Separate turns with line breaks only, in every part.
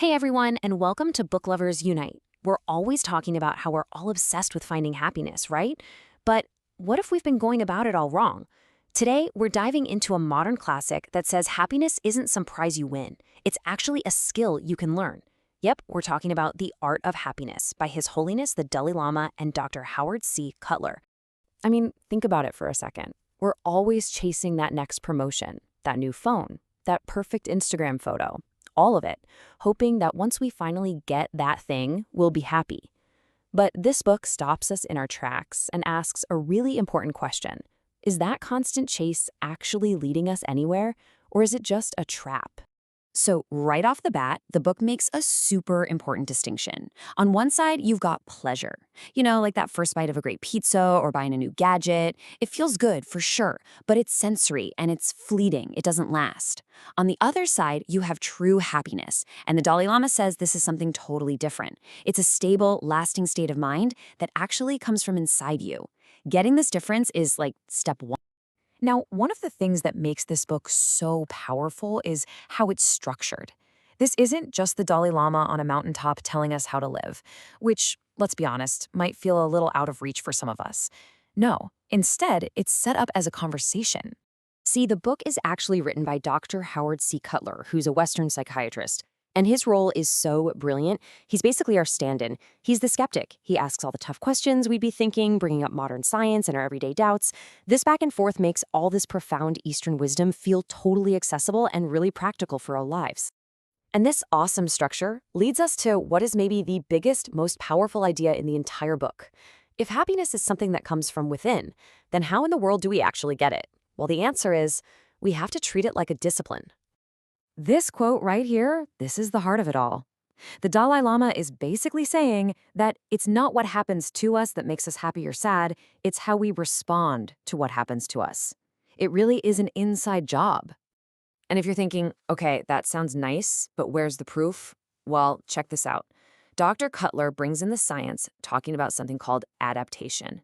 Hey everyone, and welcome to Book Lovers Unite. We're always talking about how we're all obsessed with finding happiness, right? But what if we've been going about it all wrong? Today, we're diving into a modern classic that says happiness isn't some prize you win. It's actually a skill you can learn. Yep, we're talking about The Art of Happiness by His Holiness the Dalai Lama and Dr. Howard C. Cutler. I mean, think about it for a second. We're always chasing that next promotion, that new phone, that perfect Instagram photo, all of it, hoping that once we finally get that thing, we'll be happy. But this book stops us in our tracks and asks a really important question. Is that constant chase actually leading us anywhere, or is it just a trap?
So right off the bat, the book makes a super important distinction. On one side, you've got pleasure. Like that first bite of a great pizza or buying a new gadget. It feels good for sure, but it's sensory and it's fleeting. It doesn't last. On the other side, you have true happiness. And the Dalai Lama says this is something totally different. It's a stable, lasting state of mind that actually comes from inside you. Getting this difference is like step one.
Now, one of the things that makes this book so powerful is how it's structured. This isn't just the Dalai Lama on a mountaintop telling us how to live, which, let's be honest, might feel a little out of reach for some of us. No, instead, it's set up as a conversation.
See, the book is actually written by Dr. Howard C. Cutler, who's a Western psychiatrist. And his role is so brilliant. He's basically our stand-in. He's the skeptic. He asks all the tough questions we'd be thinking, bringing up modern science and our everyday doubts. This back and forth makes all this profound Eastern wisdom feel totally accessible and really practical for our lives. And this awesome structure leads us to what is maybe the biggest, most powerful idea in the entire book. If happiness is something that comes from within, then how in the world do we actually get it? Well, the answer is we have to treat it like a discipline. This quote right here, this is the heart of it all. The Dalai Lama is basically saying that it's not what happens to us that makes us happy or sad, it's how we respond to what happens to us. It really is an inside job. And if you're thinking, okay, that sounds nice, but where's the proof? Well, check this out. Dr. Cutler brings in the science talking about something called adaptation.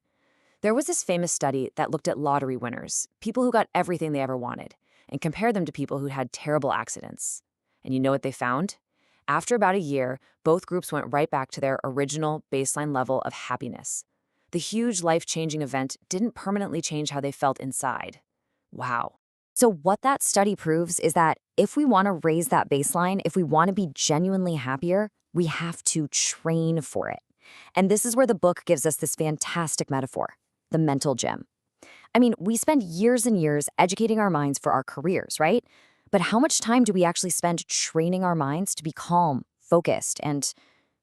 There was this famous study that looked at lottery winners, people who got everything they ever wanted, and compared them to people who had terrible accidents. And you know what they found? After about a year, both groups went right back to their original baseline level of happiness. The huge life-changing event didn't permanently change how they felt inside. Wow. So what that study proves is that if we want to raise that baseline, if we want to be genuinely happier, we have to train for it. And this is where the book gives us this fantastic metaphor, the mental gym. I mean, we spend years and years educating our minds for our careers, right? But how much time do we actually spend training our minds to be calm, focused, and,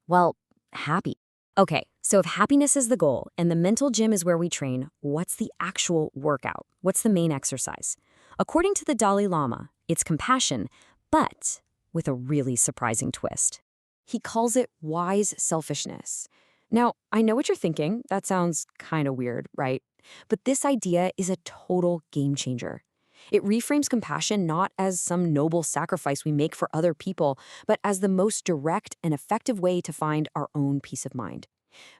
well, happy? Okay, so if happiness is the goal and the mental gym is where we train, what's the actual workout? What's the main exercise? According to the Dalai Lama, it's compassion, but with a really surprising twist. He calls it wise selfishness. Now, I know what you're thinking. That sounds kind of weird, right? But this idea is a total game changer. It reframes compassion not as some noble sacrifice we make for other people, but as the most direct and effective way to find our own peace of mind.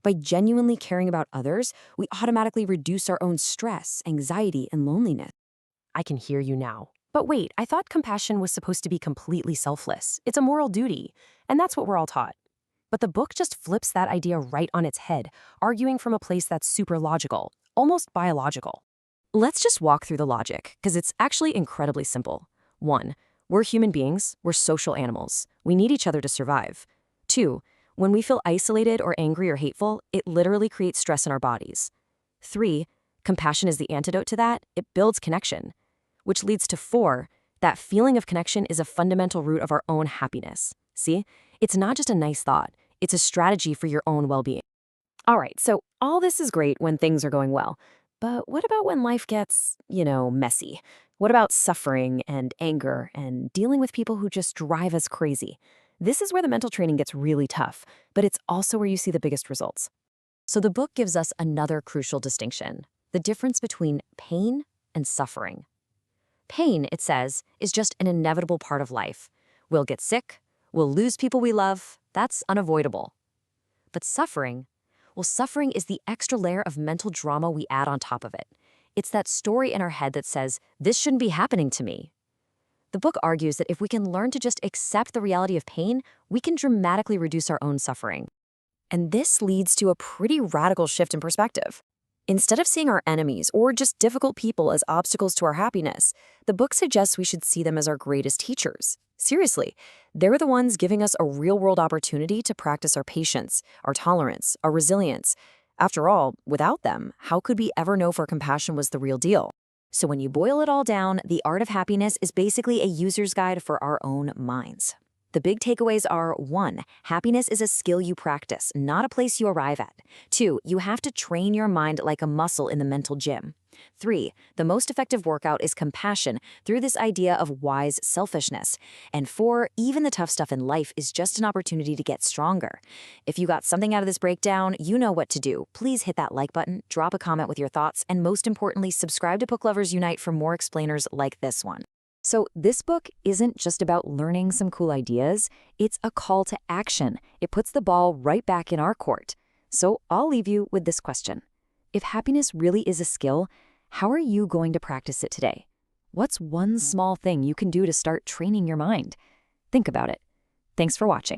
By genuinely caring about others, we automatically reduce our own stress, anxiety, and loneliness.
I can hear you now. But wait, I thought compassion was supposed to be completely selfless. It's a moral duty, and that's what we're all taught. But the book just flips that idea right on its head, arguing from a place that's super logical, almost biological. Let's just walk through the logic, because it's actually incredibly simple. 1. We're human beings, we're social animals. We need each other to survive. 2. When we feel isolated or angry or hateful, it literally creates stress in our bodies. 3. Compassion is the antidote to that. It builds connection. Which leads to 4. That feeling of connection is a fundamental root of our own happiness. See? It's not just a nice thought. It's a strategy for your own well-being. All right, so all this is great when things are going well. But what about when life gets, messy? What about suffering and anger and dealing with people who just drive us crazy? This is where the mental training gets really tough, but it's also where you see the biggest results. So the book gives us another crucial distinction, the difference between pain and suffering. Pain, it says, is just an inevitable part of life. We'll get sick, we'll lose people we love, that's unavoidable. But suffering, well, suffering is the extra layer of mental drama we add on top of it. It's that story in our head that says, this shouldn't be happening to me.
The book argues that if we can learn to just accept the reality of pain, we can dramatically reduce our own suffering. And this leads to a pretty radical shift in perspective. Instead of seeing our enemies or just difficult people as obstacles to our happiness, the book suggests we should see them as our greatest teachers. Seriously, they're the ones giving us a real-world opportunity to practice our patience, our tolerance, our resilience. After all, without them, how could we ever know if our compassion was the real deal? So when you boil it all down, The Art of Happiness is basically a user's guide for our own minds. The big takeaways are: 1. Happiness is a skill you practice, not a place you arrive at. 2. You have to train your mind like a muscle in the mental gym. 3. The most effective workout is compassion through this idea of wise selfishness. And 4. Even the tough stuff in life is just an opportunity to get stronger. If you got something out of this breakdown, you know what to do. Please hit that like button, drop a comment with your thoughts, and most importantly, subscribe to Book Lovers Unite for more explainers like this one. So this book isn't just about learning some cool ideas, it's a call to action. It puts the ball right back in our court. So I'll leave you with this question. If happiness really is a skill, how are you going to practice it today? What's one small thing you can do to start training your mind? Think about it. Thanks for watching.